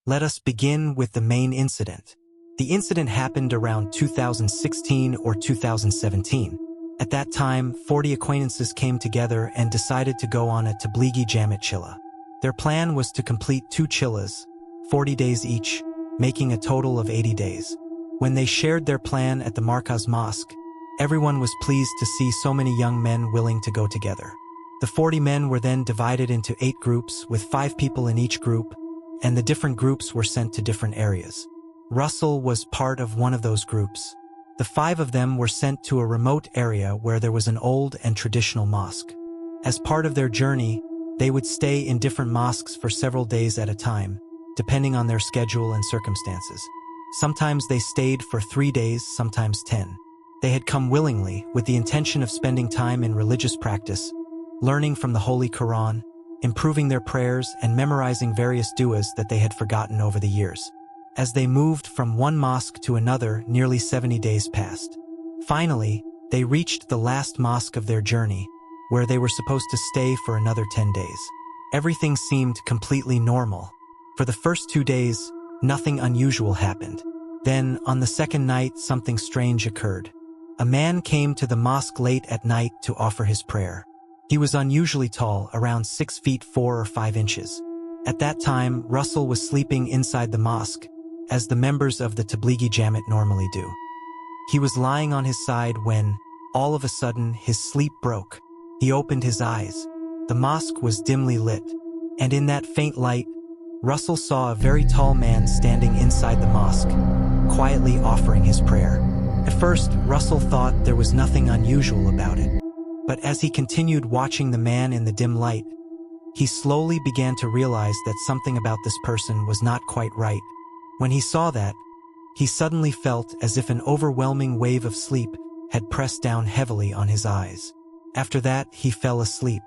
Let us begin with the main incident. The incident happened around 2016 or 2017. At that time, 40 acquaintances came together and decided to go on a Tablighi Jamaat Chilla. Their plan was to complete 2 chillas, 40 days each, making a total of 80 days. When they shared their plan at the Markaz Mosque, everyone was pleased to see so many young men willing to go together. The 40 men were then divided into 8 groups with 5 people in each group, and the different groups were sent to different areas. Russell was part of one of those groups. The 5 of them were sent to a remote area where there was an old and traditional mosque. As part of their journey, they would stay in different mosques for several days at a time, depending on their schedule and circumstances. Sometimes they stayed for 3 days, sometimes 10. They had come willingly with the intention of spending time in religious practice, learning from the Holy Quran, improving their prayers, and memorizing various du'as that they had forgotten over the years. As they moved from one mosque to another, nearly 70 days passed. Finally, they reached the last mosque of their journey, where they were supposed to stay for another 10 days. Everything seemed completely normal. For the first 2 days, nothing unusual happened. Then, on the second night, something strange occurred. A man came to the mosque late at night to offer his prayer. He was unusually tall, around 6 feet 4 or 5 inches. At that time, Russell was sleeping inside the mosque, as the members of the Tablighi Jamaat normally do. He was lying on his side when, all of a sudden, his sleep broke. He opened his eyes. The mosque was dimly lit, and in that faint light, Russell saw a very tall man standing inside the mosque, quietly offering his prayer. At first, Russell thought there was nothing unusual about it. But as he continued watching the man in the dim light, he slowly began to realize that something about this person was not quite right. When he saw that, he suddenly felt as if an overwhelming wave of sleep had pressed down heavily on his eyes. After that, he fell asleep.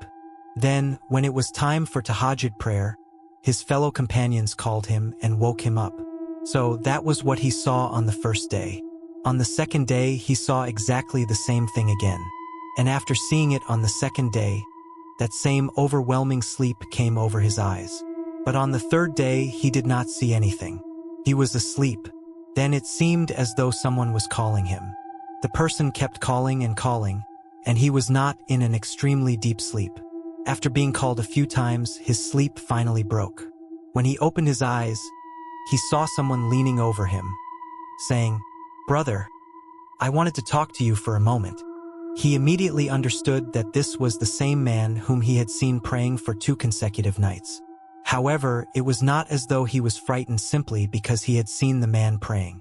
Then, when it was time for Tahajjud prayer, his fellow companions called him and woke him up. So that was what he saw on the first day. On the second day, he saw exactly the same thing again. And after seeing it on the second day, that same overwhelming sleep came over his eyes. But on the third day, he did not see anything. He was asleep. Then it seemed as though someone was calling him. The person kept calling, and he was not in an extremely deep sleep. After being called a few times, his sleep finally broke. When he opened his eyes, he saw someone leaning over him, saying, "Brother, I wanted to talk to you for a moment." He immediately understood that this was the same man whom he had seen praying for 2 consecutive nights. However, it was not as though he was frightened simply because he had seen the man praying.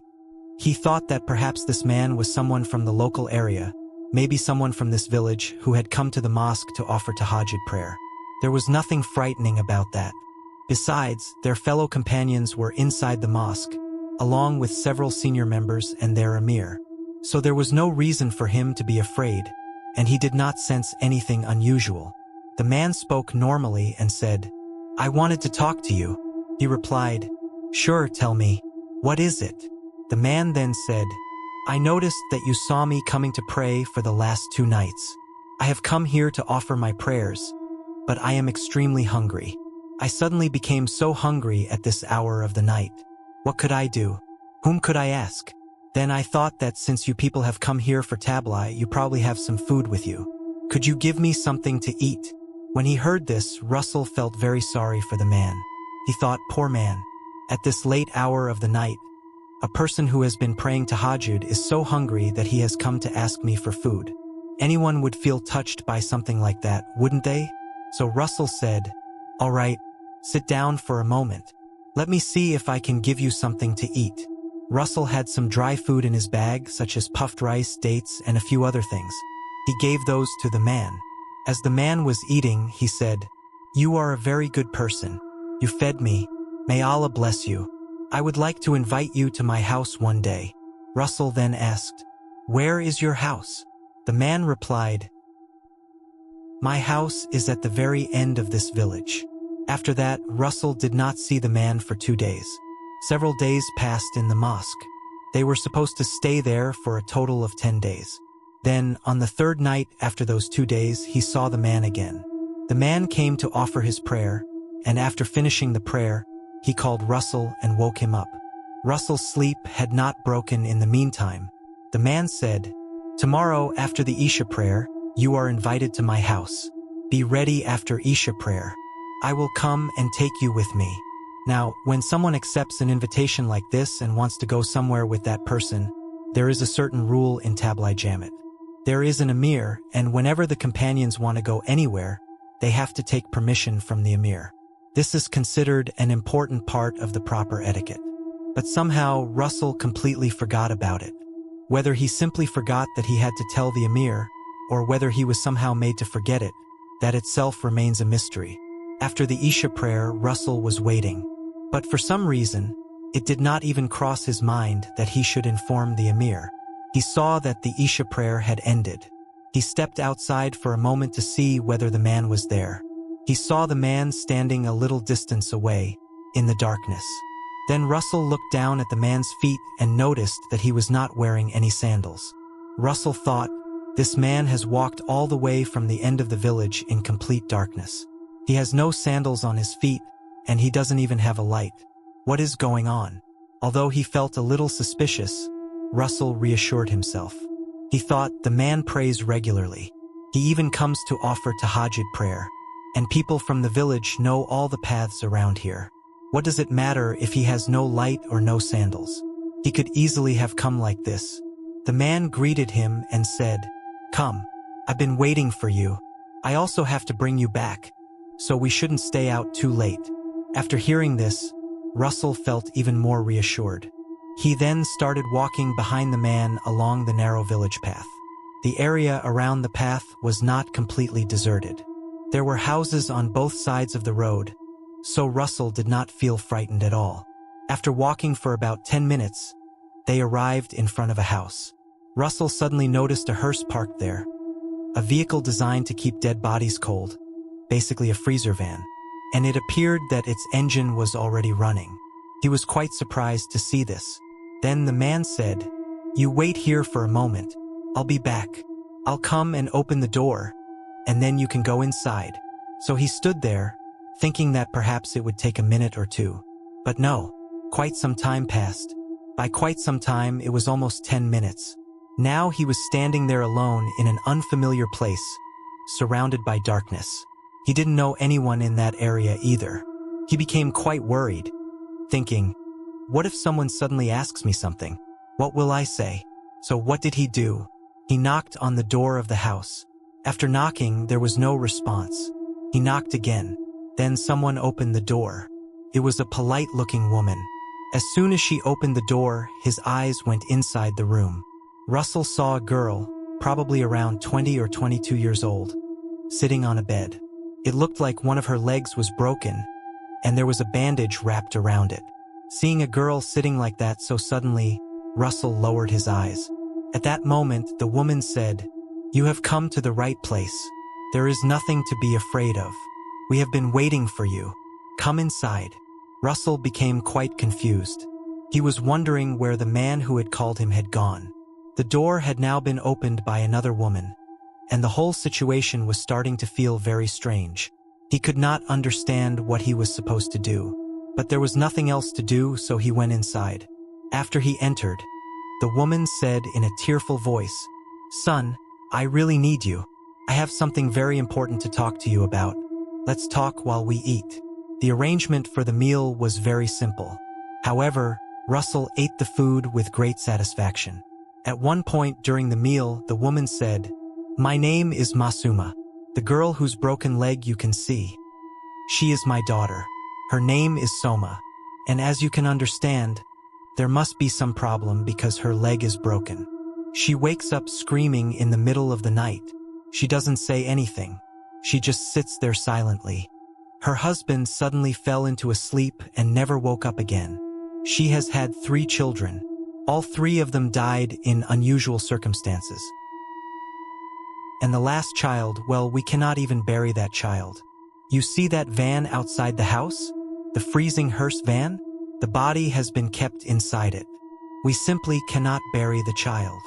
He thought that perhaps this man was someone from the local area, maybe someone from this village who had come to the mosque to offer Tahajjud prayer. There was nothing frightening about that. Besides, their fellow companions were inside the mosque, along with several senior members and their emir. So there was no reason for him to be afraid, and he did not sense anything unusual. The man spoke normally and said, "I wanted to talk to you." He replied, "Sure, tell me. What is it?" The man then said, "I noticed that you saw me coming to pray for the last 2 nights. I have come here to offer my prayers, but I am extremely hungry. I suddenly became so hungry at this hour of the night. What could I do? Whom could I ask? Then I thought that since you people have come here for tabligh, you probably have some food with you. Could you give me something to eat?" When he heard this, Russell felt very sorry for the man. He thought, poor man, at this late hour of the night, a person who has been praying Tahajjud is so hungry that he has come to ask me for food. Anyone would feel touched by something like that, wouldn't they? So Russell said, "All right, sit down for a moment. Let me see if I can give you something to eat." Russell had some dry food in his bag, such as puffed rice, dates, and a few other things. He gave those to the man. As the man was eating, he said, "You are a very good person. You fed me. May Allah bless you. I would like to invite you to my house one day." Russell then asked, "Where is your house?" The man replied, "My house is at the very end of this village." After that, Russell did not see the man for 2 days. Several days passed in the mosque. They were supposed to stay there for a total of 10 days. Then, on the third night after those 2 days, he saw the man again. The man came to offer his prayer, and after finishing the prayer, He called Russell and woke him up. Russell's sleep had not broken in the meantime. The man said, "Tomorrow after the Isha prayer, you are invited to my house. Be ready after Isha prayer. I will come and take you with me." Now, when someone accepts an invitation like this and wants to go somewhere with that person, there is a certain rule in Tabligh Jamaat. There is an emir, and whenever the companions want to go anywhere, they have to take permission from the emir. This is considered an important part of the proper etiquette. But somehow, Russell completely forgot about it. Whether he simply forgot that he had to tell the emir, or whether he was somehow made to forget it, that itself remains a mystery. After the Isha prayer, Russell was waiting. But for some reason, it did not even cross his mind that he should inform the emir. He saw that the Isha prayer had ended. He stepped outside for a moment to see whether the man was there. He saw the man standing a little distance away, in the darkness. Then Russell looked down at the man's feet and noticed that he was not wearing any sandals. Russell thought, this man has walked all the way from the end of the village in complete darkness. He has no sandals on his feet, and he doesn't even have a light. What is going on? Although he felt a little suspicious, Russell reassured himself. He thought, the man prays regularly. He even comes to offer Tahajjud prayer, and people from the village know all the paths around here. What does it matter if he has no light or no sandals? He could easily have come like this. The man greeted him and said, "Come, I've been waiting for you. I also have to bring you back, so we shouldn't stay out too late." After hearing this, Russell felt even more reassured. He then started walking behind the man along the narrow village path. The area around the path was not completely deserted. There were houses on both sides of the road, so Russell did not feel frightened at all. After walking for about 10 minutes, they arrived in front of a house. Russell suddenly noticed a hearse parked there, a vehicle designed to keep dead bodies cold, basically a freezer van, and it appeared that its engine was already running. He was quite surprised to see this. Then the man said, "You wait here for a moment. I'll be back. I'll come and open the door, and then you can go inside." So he stood there, thinking that perhaps it would take a minute or two. But no, quite some time passed. By quite some time, it was almost 10 minutes. Now he was standing there alone in an unfamiliar place, surrounded by darkness. He didn't know anyone in that area either. He became quite worried, thinking, what if someone suddenly asks me something? What will I say? So what did he do? He knocked on the door of the house. After knocking, there was no response. He knocked again. Then someone opened the door. It was a polite-looking woman. As soon as she opened the door, his eyes went inside the room. Russell saw a girl, probably around 20 or 22 years old, sitting on a bed. It looked like one of her legs was broken, and there was a bandage wrapped around it. Seeing a girl sitting like that so suddenly, Russell lowered his eyes. At that moment, the woman said, "You have come to the right place. There is nothing to be afraid of. We have been waiting for you. Come inside." Russell became quite confused. He was wondering where the man who had called him had gone. The door had now been opened by another woman, and the whole situation was starting to feel very strange. He could not understand what he was supposed to do, but there was nothing else to do, so he went inside. After he entered, the woman said in a tearful voice, "Son, I really need you. I have something very important to talk to you about. Let's talk while we eat." The arrangement for the meal was very simple. However, Russell ate the food with great satisfaction. At one point during the meal, the woman said, "My name is Masuma, the girl whose broken leg you can see. She is my daughter. Her name is Soma, and as you can understand, there must be some problem because her leg is broken. She wakes up screaming in the middle of the night. She doesn't say anything. She just sits there silently. Her husband suddenly fell into a sleep and never woke up again. She has had 3 children. All 3 of them died in unusual circumstances. And the last child, well, we cannot even bury that child. You see that van outside the house? The freezing hearse van? The body has been kept inside it. We simply cannot bury the child."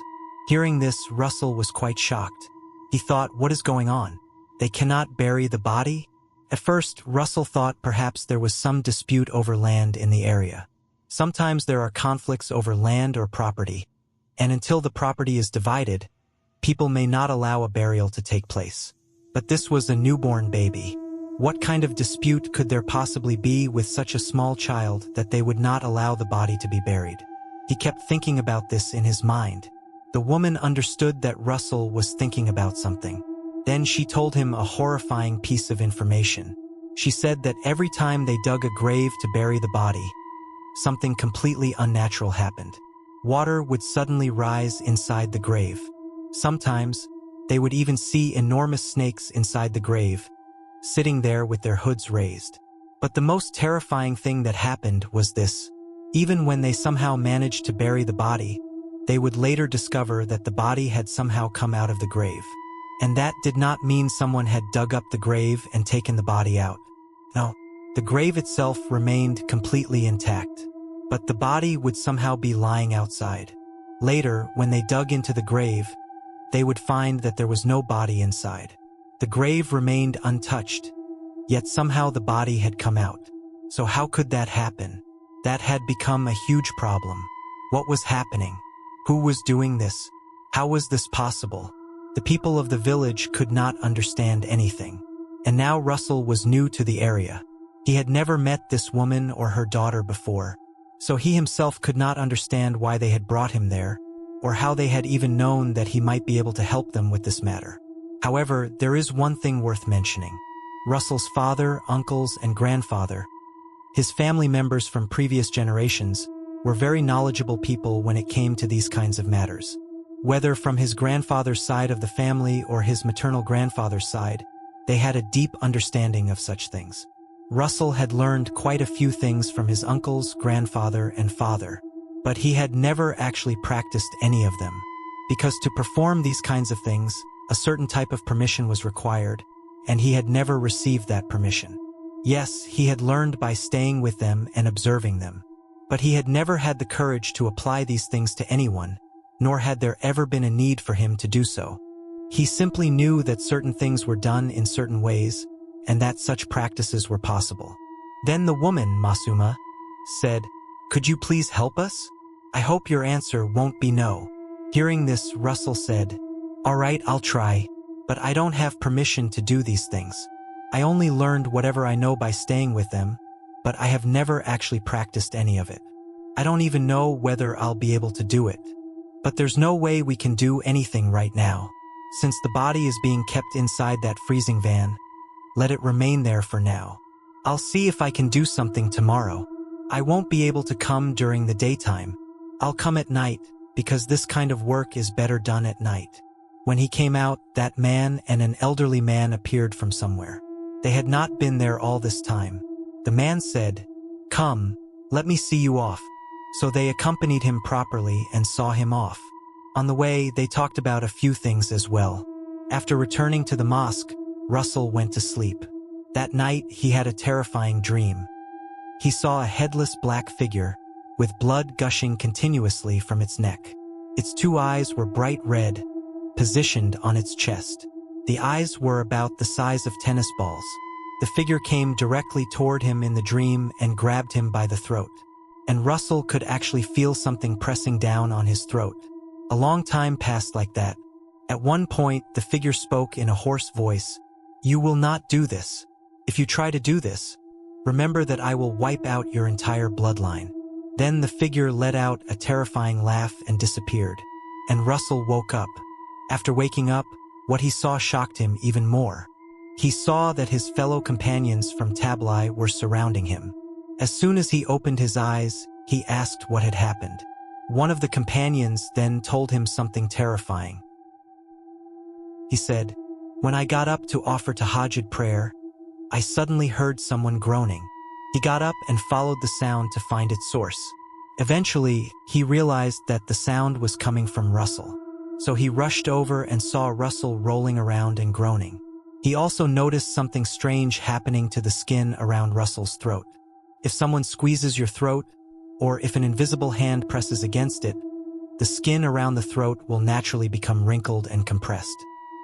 Hearing this, Russell was quite shocked. He thought, what is going on? They cannot bury the body? At first, Russell thought perhaps there was some dispute over land in the area. Sometimes there are conflicts over land or property, and until the property is divided, people may not allow a burial to take place. But this was a newborn baby. What kind of dispute could there possibly be with such a small child that they would not allow the body to be buried? He kept thinking about this in his mind. The woman understood that Russell was thinking about something. Then she told him a horrifying piece of information. She said that every time they dug a grave to bury the body, something completely unnatural happened. Water would suddenly rise inside the grave. Sometimes, they would even see enormous snakes inside the grave, sitting there with their hoods raised. But the most terrifying thing that happened was this. Even when they somehow managed to bury the body, they would later discover that the body had somehow come out of the grave. And that did not mean someone had dug up the grave and taken the body out. No, the grave itself remained completely intact. But the body would somehow be lying outside. Later, when they dug into the grave, they would find that there was no body inside. The grave remained untouched, yet somehow the body had come out. So how could that happen? That had become a huge problem. What was happening? Who was doing this? How was this possible? The people of the village could not understand anything. And now Russell was new to the area. He had never met this woman or her daughter before, so he himself could not understand why they had brought him there, or how they had even known that he might be able to help them with this matter. However, there is one thing worth mentioning. Russell's father, uncles, and grandfather, his family members from previous generations, were very knowledgeable people when it came to these kinds of matters. Whether from his grandfather's side of the family or his maternal grandfather's side, they had a deep understanding of such things. Russell had learned quite a few things from his uncles, grandfather, and father, but he had never actually practiced any of them. Because to perform these kinds of things, a certain type of permission was required, and he had never received that permission. Yes, he had learned by staying with them and observing them, but he had never had the courage to apply these things to anyone, nor had there ever been a need for him to do so. He simply knew that certain things were done in certain ways, and that such practices were possible. Then the woman, Masuma, said, "Could you please help us? I hope your answer won't be no." Hearing this, Russell said, "All right, I'll try, but I don't have permission to do these things. I only learned whatever I know by staying with them, but I have never actually practiced any of it. I don't even know whether I'll be able to do it. But there's no way we can do anything right now. Since the body is being kept inside that freezing van, let it remain there for now. I'll see if I can do something tomorrow. I won't be able to come during the daytime. I'll come at night, because this kind of work is better done at night." When he came out, that man and an elderly man appeared from somewhere. They had not been there all this time. The man said, "Come, let me see you off." So they accompanied him properly and saw him off. On the way, they talked about a few things as well. After returning to the mosque, Russell went to sleep. That night, he had a terrifying dream. He saw a headless black figure, with blood gushing continuously from its neck. Its two eyes were bright red, positioned on its chest. The eyes were about the size of tennis balls. The figure came directly toward him in the dream and grabbed him by the throat. And Russell could actually feel something pressing down on his throat. A long time passed like that. At one point, the figure spoke in a hoarse voice, "You will not do this. If you try to do this, remember that I will wipe out your entire bloodline." Then the figure let out a terrifying laugh and disappeared. And Russell woke up. After waking up, what he saw shocked him even more. He saw that his fellow companions from Tabligh were surrounding him. As soon as he opened his eyes, he asked what had happened. One of the companions then told him something terrifying. He said, "When I got up to offer Tahajjud prayer, I suddenly heard someone groaning." He got up and followed the sound to find its source. Eventually, he realized that the sound was coming from Russell. So he rushed over and saw Russell rolling around and groaning. He also noticed something strange happening to the skin around Russell's throat. If someone squeezes your throat, or if an invisible hand presses against it, the skin around the throat will naturally become wrinkled and compressed.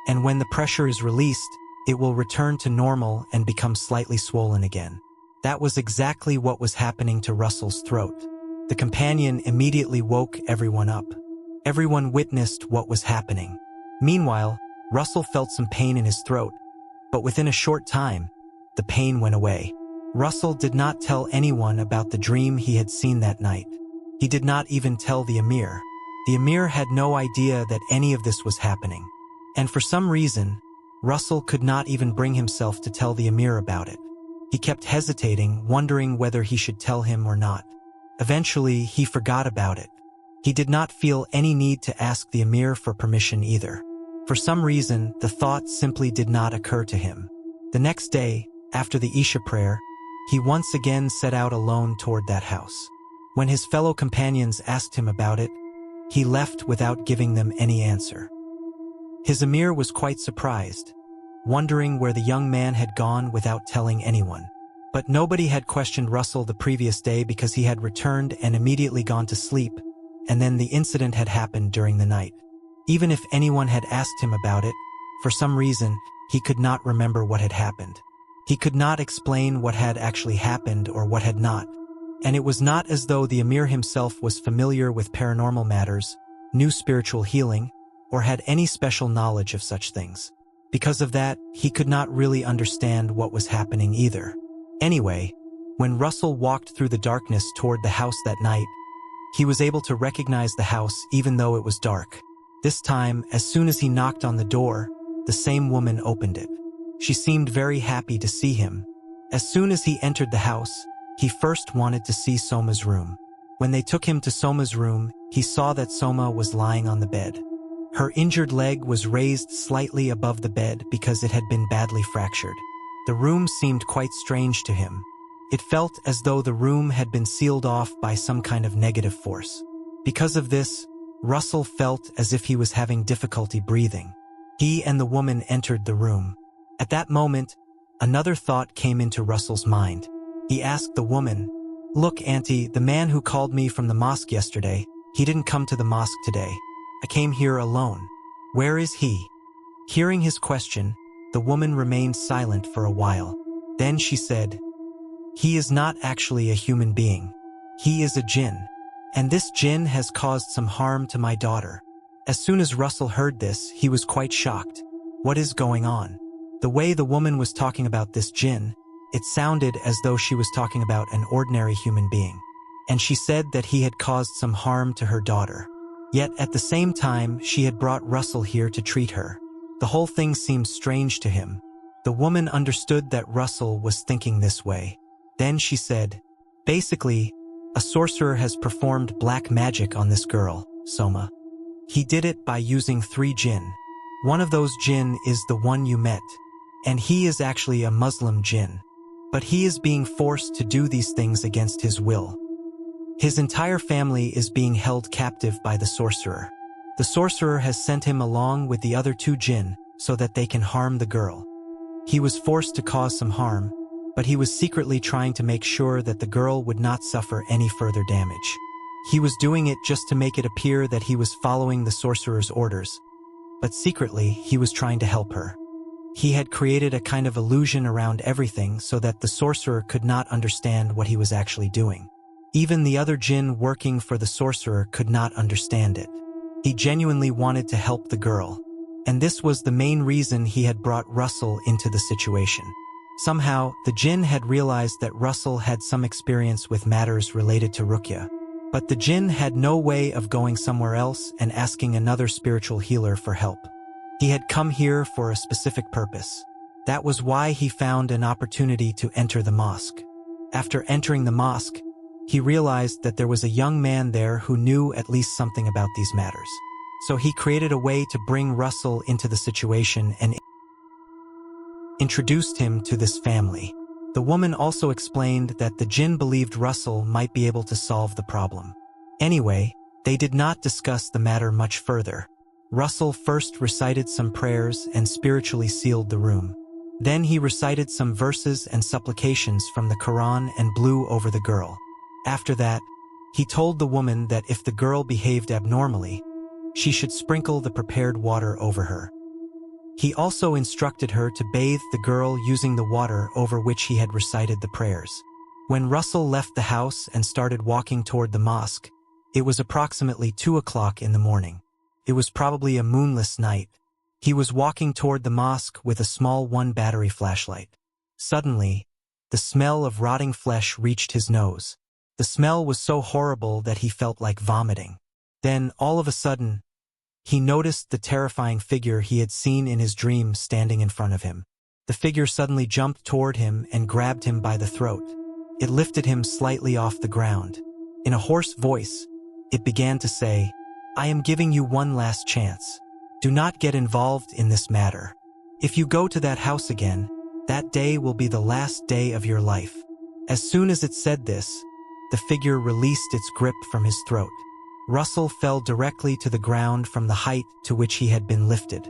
And when the pressure is released, it will return to normal and become slightly swollen again. That was exactly what was happening to Russell's throat. The companion immediately woke everyone up. Everyone witnessed what was happening. Meanwhile, Russell felt some pain in his throat, but within a short time, the pain went away. Russell did not tell anyone about the dream he had seen that night. He did not even tell the Emir. The Emir had no idea that any of this was happening. And for some reason, Russell could not even bring himself to tell the Emir about it. He kept hesitating, wondering whether he should tell him or not. Eventually, he forgot about it. He did not feel any need to ask the Emir for permission either. For some reason, the thought simply did not occur to him. The next day, after the Isha prayer, he once again set out alone toward that house. When his fellow companions asked him about it, he left without giving them any answer. His Emir was quite surprised, wondering where the young man had gone without telling anyone. But nobody had questioned Russell the previous day because he had returned and immediately gone to sleep, and then the incident had happened during the night. Even if anyone had asked him about it, for some reason, he could not remember what had happened. He could not explain what had actually happened or what had not. And it was not as though the Emir himself was familiar with paranormal matters, knew spiritual healing, or had any special knowledge of such things. Because of that, he could not really understand what was happening either. Anyway, when Russell walked through the darkness toward the house that night, he was able to recognize the house even though it was dark. This time, as soon as he knocked on the door, the same woman opened it. She seemed very happy to see him. As soon as he entered the house, he first wanted to see Soma's room. When they took him to Soma's room, he saw that Soma was lying on the bed. Her injured leg was raised slightly above the bed because it had been badly fractured. The room seemed quite strange to him. It felt as though the room had been sealed off by some kind of negative force. Because of this, Russell felt as if he was having difficulty breathing. He and the woman entered the room. At that moment, another thought came into Russell's mind. He asked the woman, "Look, Auntie, the man who called me from the mosque yesterday, he didn't come to the mosque today. I came here alone. Where is he?" Hearing his question, the woman remained silent for a while. Then she said, "He is not actually a human being. He is a Jinn. And this Jinn has caused some harm to my daughter." As soon as Russell heard this, he was quite shocked. What is going on? The way the woman was talking about this Jinn, it sounded as though she was talking about an ordinary human being. And she said that he had caused some harm to her daughter. Yet at the same time, she had brought Russell here to treat her. The whole thing seemed strange to him. The woman understood that Russell was thinking this way. Then she said, "Basically, a sorcerer has performed black magic on this girl, Soma. He did it by using 3 Jinn. One of those Jinn is the one you met, and he is actually a Muslim Jinn. But he is being forced to do these things against his will. His entire family is being held captive by the sorcerer. The sorcerer has sent him along with the other 2 Jinn so that they can harm the girl. He was forced to cause some harm, but he was secretly trying to make sure that the girl would not suffer any further damage. He was doing it just to make it appear that he was following the sorcerer's orders, but secretly he was trying to help her. He had created a kind of illusion around everything so that the sorcerer could not understand what he was actually doing. Even the other Jinn working for the sorcerer could not understand it. He genuinely wanted to help the girl, and this was the main reason he had brought Russell into the situation. Somehow, the Jinn had realized that Russell had some experience with matters related to Ruqyah, but the Jinn had no way of going somewhere else and asking another spiritual healer for help. He had come here for a specific purpose. That was why he found an opportunity to enter the mosque. After entering the mosque, he realized that there was a young man there who knew at least something about these matters. So he created a way to bring Russell into the situation and introduced him to this family. The woman also explained that the Jinn believed Russell might be able to solve the problem. Anyway, they did not discuss the matter much further. Russell first recited some prayers and spiritually sealed the room. Then he recited some verses and supplications from the Quran and blew over the girl. After that, he told the woman that if the girl behaved abnormally, she should sprinkle the prepared water over her. He also instructed her to bathe the girl using the water over which he had recited the prayers. When Russell left the house and started walking toward the mosque, it was approximately 2 o'clock in the morning. It was probably a moonless night. He was walking toward the mosque with a small one-battery flashlight. Suddenly, the smell of rotting flesh reached his nose. The smell was so horrible that he felt like vomiting. Then, all of a sudden, he noticed the terrifying figure he had seen in his dream standing in front of him. The figure suddenly jumped toward him and grabbed him by the throat. It lifted him slightly off the ground. In a hoarse voice, it began to say, "I am giving you one last chance. Do not get involved in this matter. If you go to that house again, that day will be the last day of your life." As soon as it said this, the figure released its grip from his throat. Russell fell directly to the ground from the height to which he had been lifted.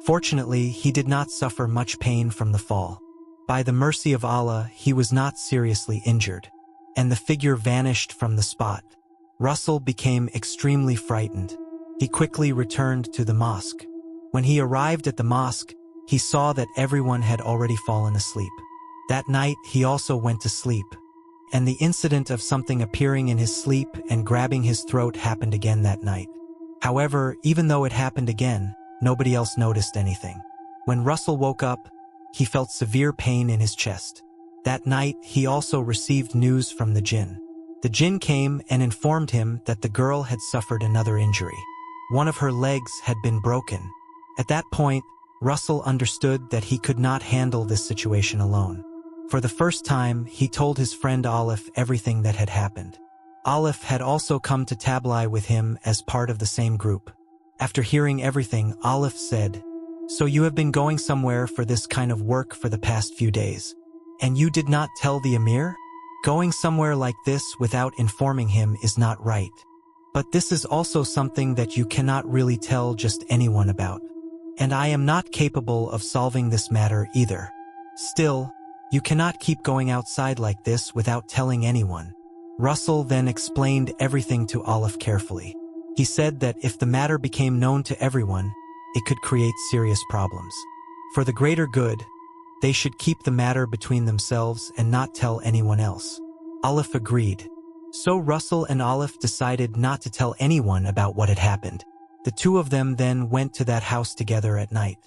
Fortunately, he did not suffer much pain from the fall. By the mercy of Allah, he was not seriously injured, and the figure vanished from the spot. Russell became extremely frightened. He quickly returned to the mosque. When he arrived at the mosque, he saw that everyone had already fallen asleep. That night, he also went to sleep, and the incident of something appearing in his sleep and grabbing his throat happened again that night. However, even though it happened again, nobody else noticed anything. When Russell woke up, he felt severe pain in his chest. That night, he also received news from the Jinn. The Jinn came and informed him that the girl had suffered another injury. One of her legs had been broken. At that point, Russell understood that he could not handle this situation alone. For the first time, he told his friend Olive everything that had happened. Olive had also come to Tabligh with him as part of the same group. After hearing everything, Olive said, "So you have been going somewhere for this kind of work for the past few days, and you did not tell the Emir? Going somewhere like this without informing him is not right. But this is also something that you cannot really tell just anyone about. And I am not capable of solving this matter either. Still, you cannot keep going outside like this without telling anyone." Russell then explained everything to Olive carefully. He said that if the matter became known to everyone, it could create serious problems. For the greater good, they should keep the matter between themselves and not tell anyone else. Olive agreed. So Russell and Olive decided not to tell anyone about what had happened. The two of them then went to that house together at night.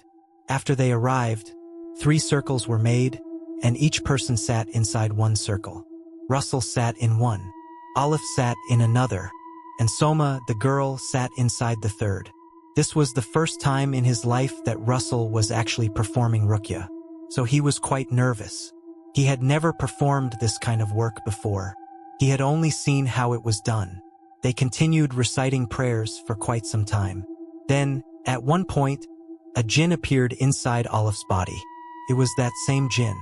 After they arrived, 3 circles were made, and each person sat inside one circle. Russell sat in one, Olive sat in another, and Soma, the girl, sat inside the third. This was the first time in his life that Russell was actually performing Ruqyah, so he was quite nervous. He had never performed this kind of work before. He had only seen how it was done. They continued reciting prayers for quite some time. Then, at one point, a Jinn appeared inside Olive's body. It was that same Jinn,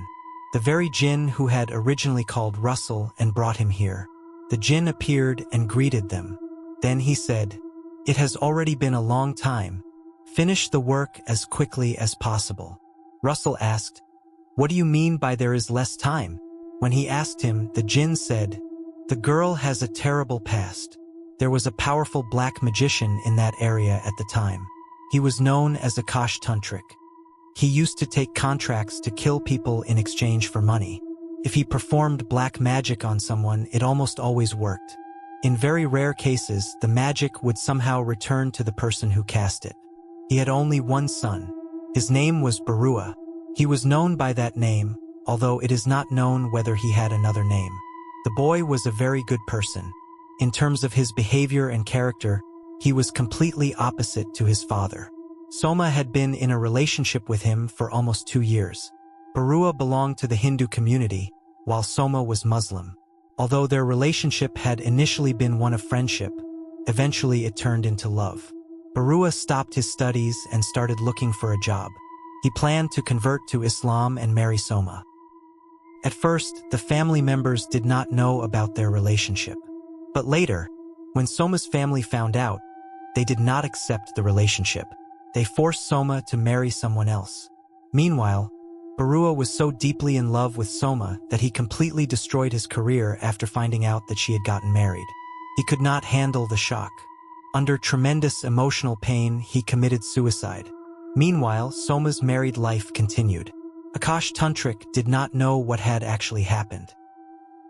the very Jinn who had originally called Russell and brought him here. The Jinn appeared and greeted them. Then he said, "It has already been a long time. Finish the work as quickly as possible." Russell asked, "What do you mean by there is less time?" When he asked him, the Jinn said, "The girl has a terrible past. There was a powerful black magician in that area at the time. He was known as Akash Tantrik. He used to take contracts to kill people in exchange for money. If he performed black magic on someone, it almost always worked. In very rare cases, the magic would somehow return to the person who cast it. He had only one son. His name was Ruqyah. He was known by that name, although it is not known whether he had another name. The boy was a very good person. In terms of his behavior and character, he was completely opposite to his father. Soma had been in a relationship with him for almost 2 years. Ruqyah belonged to the Hindu community, while Soma was Muslim. Although their relationship had initially been one of friendship, eventually it turned into love. Ruqyah stopped his studies and started looking for a job. He planned to convert to Islam and marry Soma. At first, the family members did not know about their relationship. But later, when Soma's family found out, they did not accept the relationship. They forced Soma to marry someone else. Meanwhile, Ruqyah was so deeply in love with Soma that he completely destroyed his career after finding out that she had gotten married. He could not handle the shock. Under tremendous emotional pain, he committed suicide. Meanwhile, Soma's married life continued. Akash Tantrik did not know what had actually happened.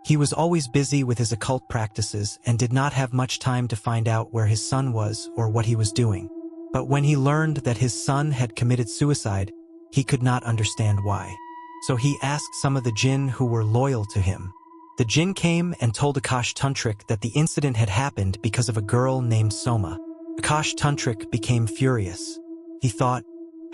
He was always busy with his occult practices and did not have much time to find out where his son was or what he was doing. But when he learned that his son had committed suicide, he could not understand why. So he asked some of the Jinn who were loyal to him. The Jinn came and told Akash Tantrik that the incident had happened because of a girl named Soma. Akash Tantrik became furious. He thought,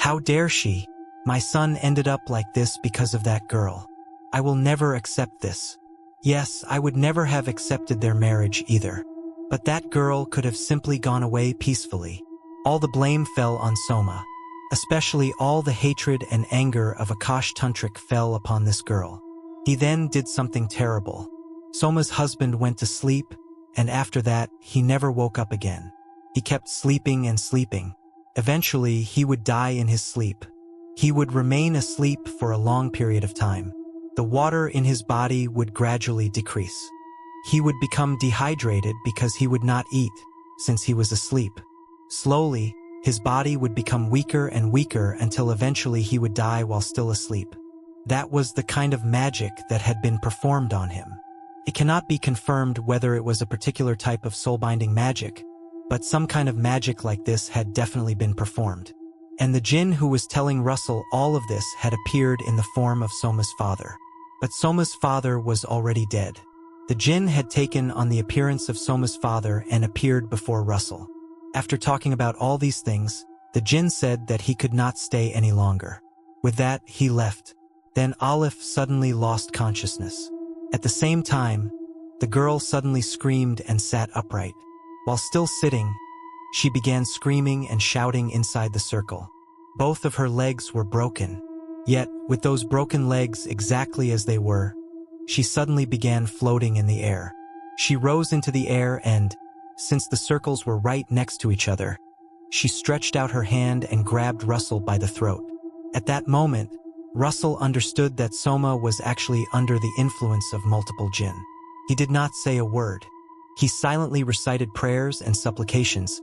"How dare she? My son ended up like this because of that girl. I will never accept this." Yes, I would never have accepted their marriage either. But that girl could have simply gone away peacefully. All the blame fell on Soma. Especially all the hatred and anger of Akash Tantrik fell upon this girl. He then did something terrible. Soma's husband went to sleep, and after that, he never woke up again. He kept sleeping and sleeping. Eventually, he would die in his sleep. He would remain asleep for a long period of time. The water in his body would gradually decrease. He would become dehydrated because he would not eat, since he was asleep. Slowly, his body would become weaker and weaker until eventually he would die while still asleep. That was the kind of magic that had been performed on him. It cannot be confirmed whether it was a particular type of soul-binding magic, but some kind of magic like this had definitely been performed. And the Jinn who was telling Russell all of this had appeared in the form of Soma's father. But Soma's father was already dead. The Jinn had taken on the appearance of Soma's father and appeared before Russell. After talking about all these things, the Jinn said that he could not stay any longer. With that, he left. Then Aleph suddenly lost consciousness. At the same time, the girl suddenly screamed and sat upright. While still sitting, she began screaming and shouting inside the circle. Both of her legs were broken. Yet, with those broken legs exactly as they were, she suddenly began floating in the air. She rose into the air and, since the circles were right next to each other, she stretched out her hand and grabbed Russell by the throat. At that moment, Russell understood that Soma was actually under the influence of multiple Jinn. He did not say a word. He silently recited prayers and supplications,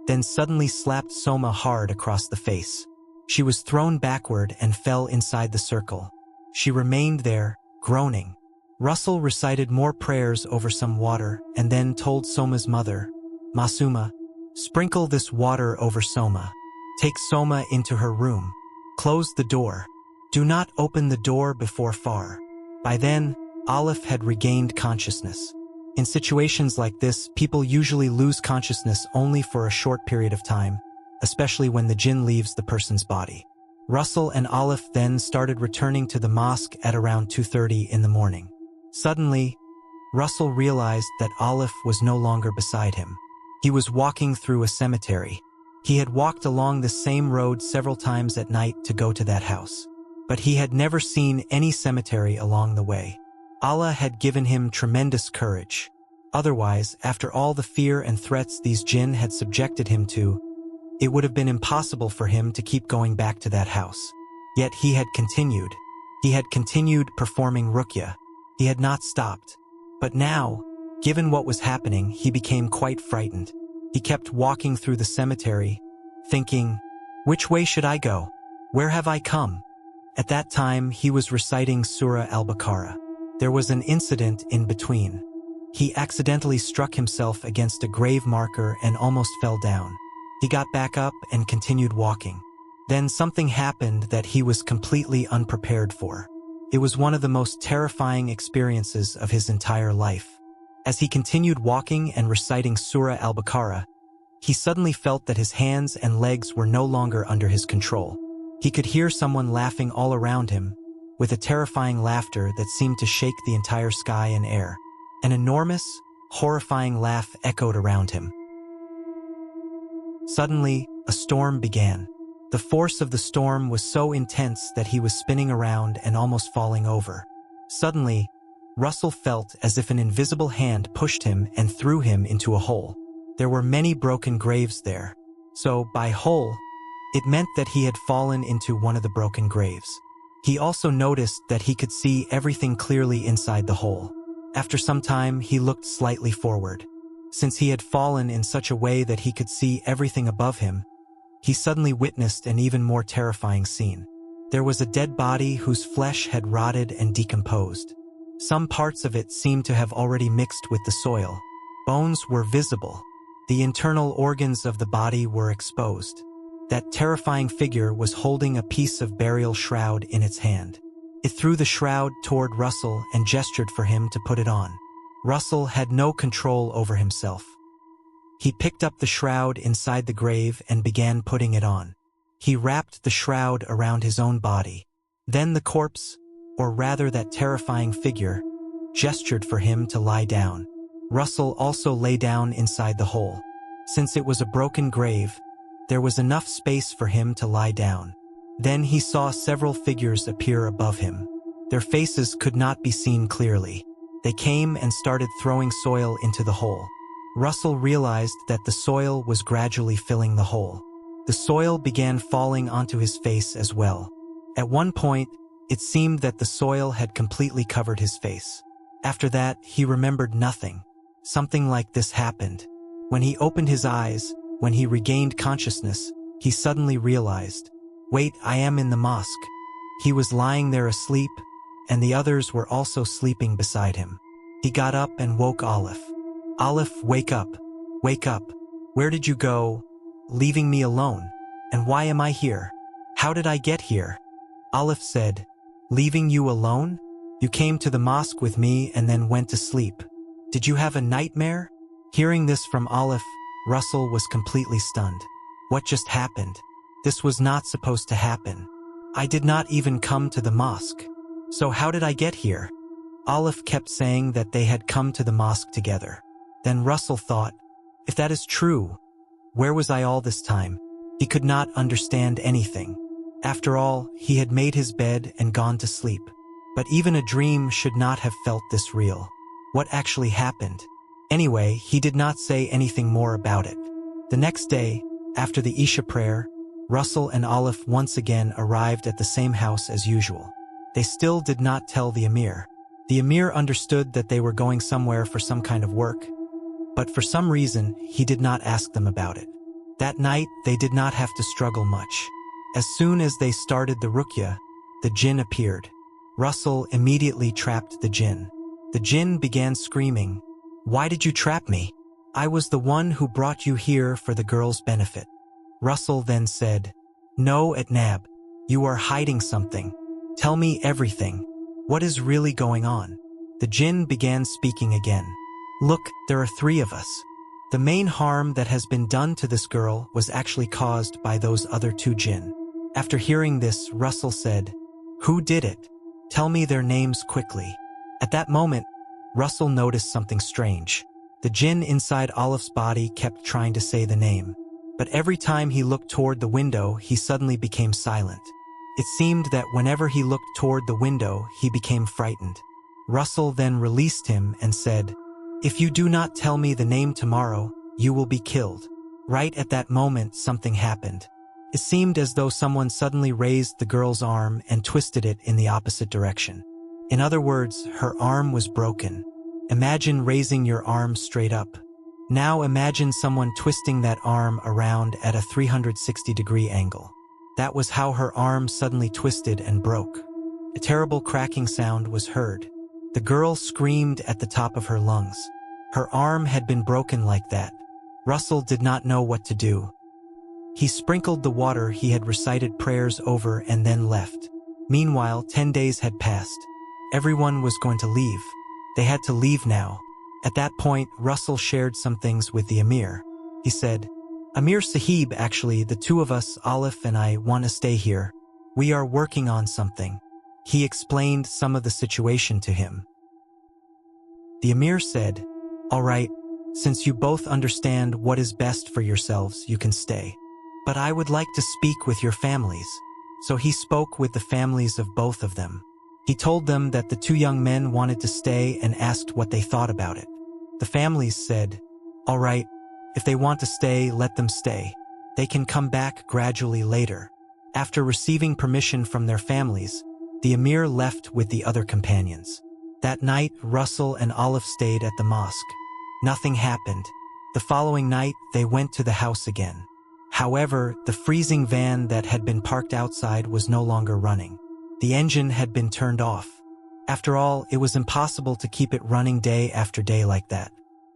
then suddenly slapped Soma hard across the face. She was thrown backward and fell inside the circle. She remained there, groaning. Russell recited more prayers over some water and then told Soma's mother, "Masuma, sprinkle this water over Soma. Take Soma into her room. Close the door. Do not open the door before far." By then, Aleph had regained consciousness. In situations like this, people usually lose consciousness only for a short period of time, especially when the Jinn leaves the person's body. Russell and Aleph then started returning to the mosque at around 2:30 in the morning. Suddenly, Russell realized that Aleph was no longer beside him. He was walking through a cemetery. He had walked along the same road several times at night to go to that house. But he had never seen any cemetery along the way. Allah had given him tremendous courage. Otherwise, after all the fear and threats these Jinn had subjected him to, it would have been impossible for him to keep going back to that house. Yet he had continued. He had continued performing Ruqyah. He had not stopped. But now, given what was happening, he became quite frightened. He kept walking through the cemetery, thinking, "Which way should I go? Where have I come?" At that time, he was reciting Surah Al-Baqarah. There was an incident in between. He accidentally struck himself against a grave marker and almost fell down. He got back up and continued walking. Then something happened that he was completely unprepared for. It was one of the most terrifying experiences of his entire life. As he continued walking and reciting Surah Al-Baqarah, he suddenly felt that his hands and legs were no longer under his control. He could hear someone laughing all around him, with a terrifying laughter that seemed to shake the entire sky and air. An enormous, horrifying laugh echoed around him. Suddenly, a storm began. The force of the storm was so intense that he was spinning around and almost falling over. Suddenly, Russell felt as if an invisible hand pushed him and threw him into a hole. There were many broken graves there. So, by hole, it meant that he had fallen into one of the broken graves. He also noticed that he could see everything clearly inside the hole. After some time, he looked slightly forward. Since he had fallen in such a way that he could see everything above him, he suddenly witnessed an even more terrifying scene. There was a dead body whose flesh had rotted and decomposed. Some parts of it seemed to have already mixed with the soil. Bones were visible. The internal organs of the body were exposed. That terrifying figure was holding a piece of burial shroud in its hand. It threw the shroud toward Russell and gestured for him to put it on. Russell had no control over himself. He picked up the shroud inside the grave and began putting it on. He wrapped the shroud around his own body. Then the corpse, or rather that terrifying figure, gestured for him to lie down. Russell also lay down inside the hole. Since it was a broken grave, there was enough space for him to lie down. Then he saw several figures appear above him. Their faces could not be seen clearly. They came and started throwing soil into the hole. Russell realized that the soil was gradually filling the hole. The soil began falling onto his face as well. At one point, it seemed that the soil had completely covered his face. After that, he remembered nothing. Something like this happened. When he opened his eyes, when he regained consciousness, he suddenly realized, wait, I am in the mosque. He was lying there asleep, and the others were also sleeping beside him. He got up and woke Aleph. Aleph, wake up. Wake up. Where did you go? Leaving me alone. And why am I here? How did I get here? Aleph said, leaving you alone? You came to the mosque with me and then went to sleep. Did you have a nightmare? Hearing this from Aleph, Russell was completely stunned. What just happened? This was not supposed to happen. I did not even come to the mosque. So how did I get here? Aleph kept saying that they had come to the mosque together. Then Russell thought, if that is true, where was I all this time? He could not understand anything. After all, he had made his bed and gone to sleep. But even a dream should not have felt this real. What actually happened? Anyway, he did not say anything more about it. The next day, after the Isha prayer, Russell and Aleph once again arrived at the same house as usual. They still did not tell the Emir. The Emir understood that they were going somewhere for some kind of work, but for some reason, he did not ask them about it. That night, they did not have to struggle much. As soon as they started the Ruqyah, the Jinn appeared. Russell immediately trapped the Jinn. The Jinn began screaming, why did you trap me? I was the one who brought you here for the girl's benefit. Russell then said, no, Atnab, you are hiding something. Tell me everything. What is really going on? The Jinn began speaking again. Look, there are 3 of us. The main harm that has been done to this girl was actually caused by those other 2 Jinn. After hearing this, Russell said, who did it? Tell me their names quickly. At that moment, Russell noticed something strange. The Jinn inside Aleph's body kept trying to say the name, but every time he looked toward the window, he suddenly became silent. It seemed that whenever he looked toward the window, he became frightened. Russell then released him and said, if you do not tell me the name tomorrow, you will be killed. Right at that moment, something happened. It seemed as though someone suddenly raised the girl's arm and twisted it in the opposite direction. In other words, her arm was broken. Imagine raising your arm straight up. Now imagine someone twisting that arm around at a 360-degree angle. That was how her arm suddenly twisted and broke. A terrible cracking sound was heard. The girl screamed at the top of her lungs. Her arm had been broken like that. Russell did not know what to do. He sprinkled the water he had recited prayers over and then left. Meanwhile, 10 days had passed. Everyone was going to leave. They had to leave now. At that point, Russell shared some things with the Emir. He said, Amir Sahib, actually, the 2 of us, Aleph and I, want to stay here. We are working on something. He explained some of the situation to him. The Emir said, all right, since you both understand what is best for yourselves, you can stay. But I would like to speak with your families. So he spoke with the families of both of them. He told them that the 2 young men wanted to stay and asked what they thought about it. The families said, all right, if they want to stay, let them stay. They can come back gradually later. After receiving permission from their families, the Emir left with the other companions. That night, Russell and Aleph stayed at the mosque. Nothing happened. The following night, they went to the house again. However, the freezing van that had been parked outside was no longer running. The engine had been turned off. After all, it was impossible to keep it running day after day like that.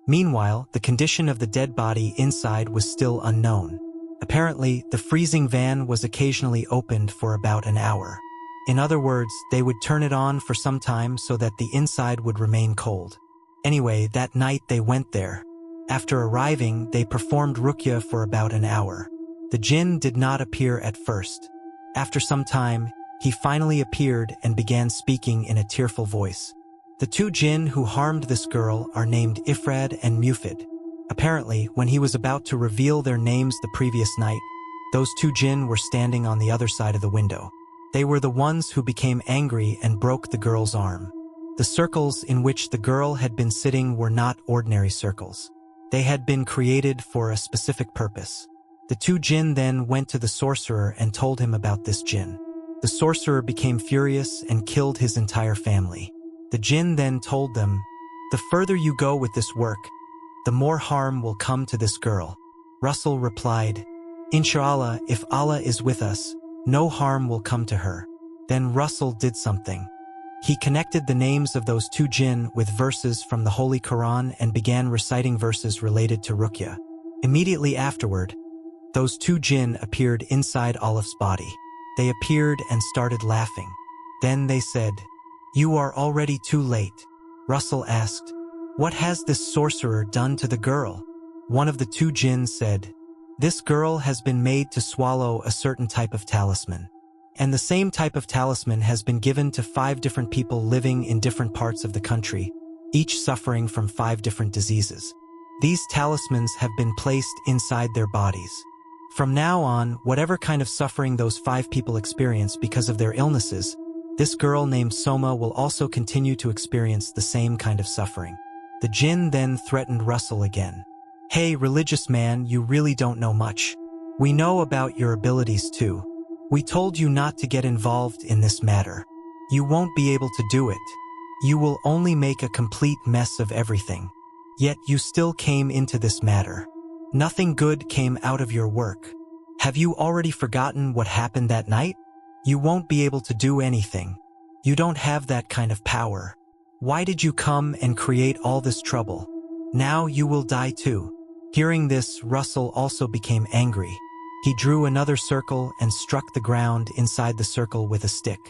Meanwhile, the condition of the dead body inside was still unknown. Apparently, the freezing van was occasionally opened for about an hour. In other words, they would turn it on for some time so that the inside would remain cold. Anyway, that night they went there. After arriving, they performed Ruqyah for about an hour. The Jinn did not appear at first. After some time, he finally appeared and began speaking in a tearful voice. The two Jinn who harmed this girl are named Ifrad and Mufid. Apparently, when he was about to reveal their names the previous night, those two Jinn were standing on the other side of the window. They were the ones who became angry and broke the girl's arm. The circles in which the girl had been sitting were not ordinary circles. They had been created for a specific purpose. The two Jinn then went to the sorcerer and told him about this Jinn. The sorcerer became furious and killed his entire family. The Jinn then told them, "The further you go with this work, the more harm will come to this girl." Russell replied, "Inshallah, if Allah is with us, no harm will come to her." Then Russell did something. He connected the names of those two Jinn with verses from the Holy Quran and began reciting verses related to Ruqyah. Immediately afterward, those two Jinn appeared inside Olive's body. They appeared and started laughing. Then they said, "You are already too late." Russell asked, "What has this sorcerer done to the girl?" One of the two Jinn said, "This girl has been made to swallow a certain type of talisman. And the same type of talisman has been given to 5 different people living in different parts of the country, each suffering from 5 different diseases. These talismans have been placed inside their bodies. From now on, whatever kind of suffering those 5 people experience because of their illnesses, this girl named Soma will also continue to experience the same kind of suffering." The Jinn then threatened Russell again. "Hey, religious man, you really don't know much. We know about your abilities too. We told you not to get involved in this matter. You won't be able to do it. You will only make a complete mess of everything. Yet you still came into this matter. Nothing good came out of your work. Have you already forgotten what happened that night? You won't be able to do anything. You don't have that kind of power. Why did you come and create all this trouble? Now you will die too." Hearing this, Russell also became angry. He drew another circle and struck the ground inside the circle with a stick.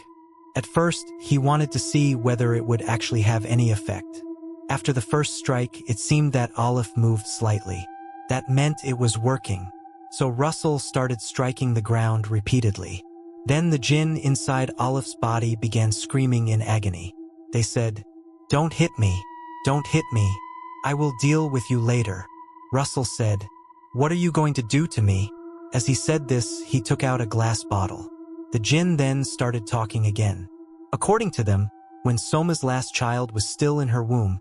At first, he wanted to see whether it would actually have any effect. After the first strike, it seemed that Olive moved slightly. That meant it was working. So Russell started striking the ground repeatedly. Then the Jinn inside Olive's body began screaming in agony. They said, "Don't hit me. Don't hit me. I will deal with you later." Russell said, "What are you going to do to me?" As he said this, he took out a glass bottle. The Jinn then started talking again. According to them, when Soma's last child was still in her womb,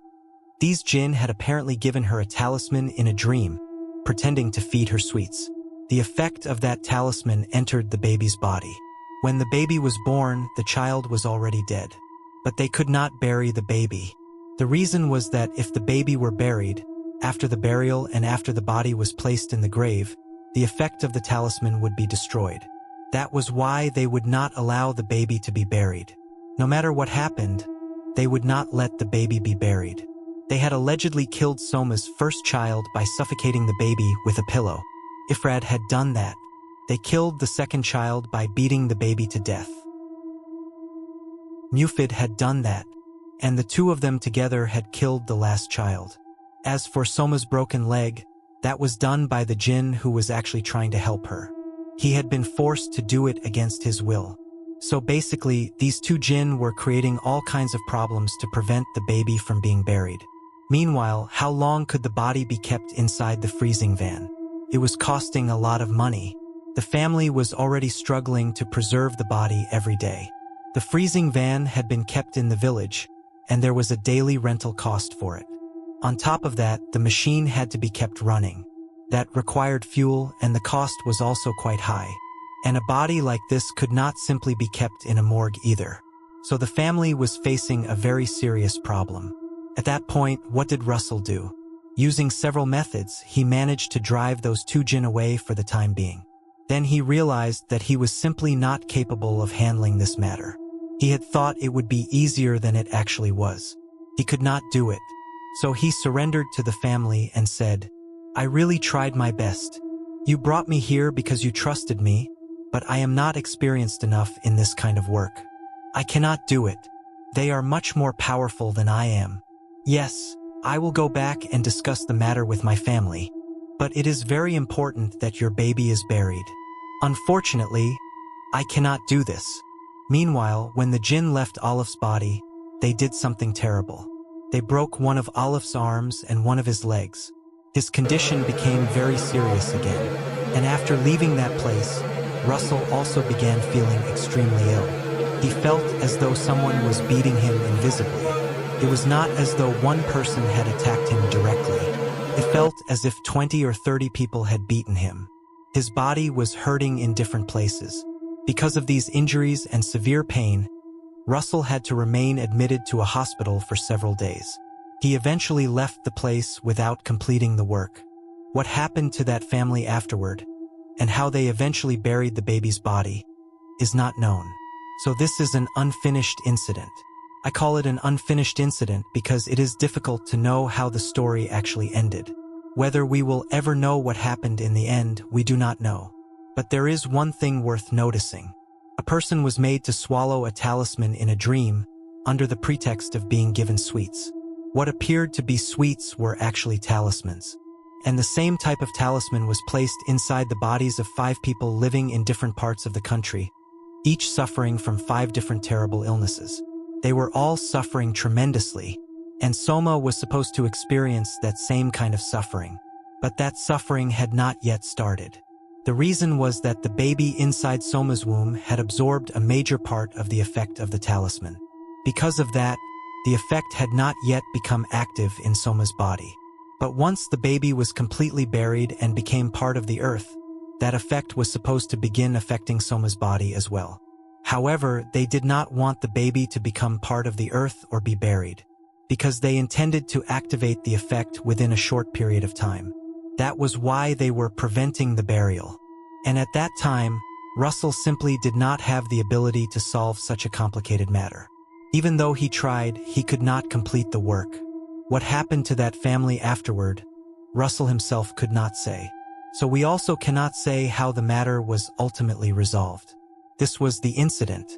these Jinn had apparently given her a talisman in a dream, pretending to feed her sweets. The effect of that talisman entered the baby's body. When the baby was born, the child was already dead. But they could not bury the baby. The reason was that if the baby were buried, after the burial and after the body was placed in the grave, the effect of the talisman would be destroyed. That was why they would not allow the baby to be buried. No matter what happened, they would not let the baby be buried. They had allegedly killed Soma's first child by suffocating the baby with a pillow. Ifrad had done that. They killed the second child by beating the baby to death. Mufid had done that, and the two of them together had killed the last child. As for Soma's broken leg, that was done by the Jinn who was actually trying to help her. He had been forced to do it against his will. So basically, these two Jinn were creating all kinds of problems to prevent the baby from being buried. Meanwhile, how long could the body be kept inside the freezing van? It was costing a lot of money. The family was already struggling to preserve the body every day. The freezing van had been kept in the village, and there was a daily rental cost for it. On top of that, the machine had to be kept running. That required fuel, and the cost was also quite high. And a body like this could not simply be kept in a morgue either. So the family was facing a very serious problem. At that point, what did Russell do? Using several methods, he managed to drive those two jinn away for the time being. Then he realized that he was simply not capable of handling this matter. He had thought it would be easier than it actually was. He could not do it. So he surrendered to the family and said, "I really tried my best. You brought me here because you trusted me, but I am not experienced enough in this kind of work. I cannot do it. They are much more powerful than I am. Yes, I will go back and discuss the matter with my family, but it is very important that your baby is buried. Unfortunately, I cannot do this." Meanwhile, when the jinn left Olive's body, they did something terrible. They broke one of Olive's arms and one of his legs. His condition became very serious again, and after leaving that place, Russell also began feeling extremely ill. He felt as though someone was beating him invisibly. It was not as though one person had attacked him directly. It felt as if 20 or 30 people had beaten him. His body was hurting in different places. Because of these injuries and severe pain, Russell had to remain admitted to a hospital for several days. He eventually left the place without completing the work. What happened to that family afterward, and how they eventually buried the baby's body, is not known. So this is an unfinished incident. I call it an unfinished incident because it is difficult to know how the story actually ended. Whether we will ever know what happened in the end, we do not know. But there is one thing worth noticing. A person was made to swallow a talisman in a dream under the pretext of being given sweets. What appeared to be sweets were actually talismans. And the same type of talisman was placed inside the bodies of 5 people living in different parts of the country, each suffering from 5 different terrible illnesses. They were all suffering tremendously, and Soma was supposed to experience that same kind of suffering. But that suffering had not yet started. The reason was that the baby inside Soma's womb had absorbed a major part of the effect of the talisman. Because of that, the effect had not yet become active in Soma's body. But once the baby was completely buried and became part of the earth, that effect was supposed to begin affecting Soma's body as well. However, they did not want the baby to become part of the earth or be buried, because they intended to activate the effect within a short period of time. That was why they were preventing the burial. And at that time, Russell simply did not have the ability to solve such a complicated matter. Even though he tried, he could not complete the work. What happened to that family afterward, Russell himself could not say. So we also cannot say how the matter was ultimately resolved. This was the incident,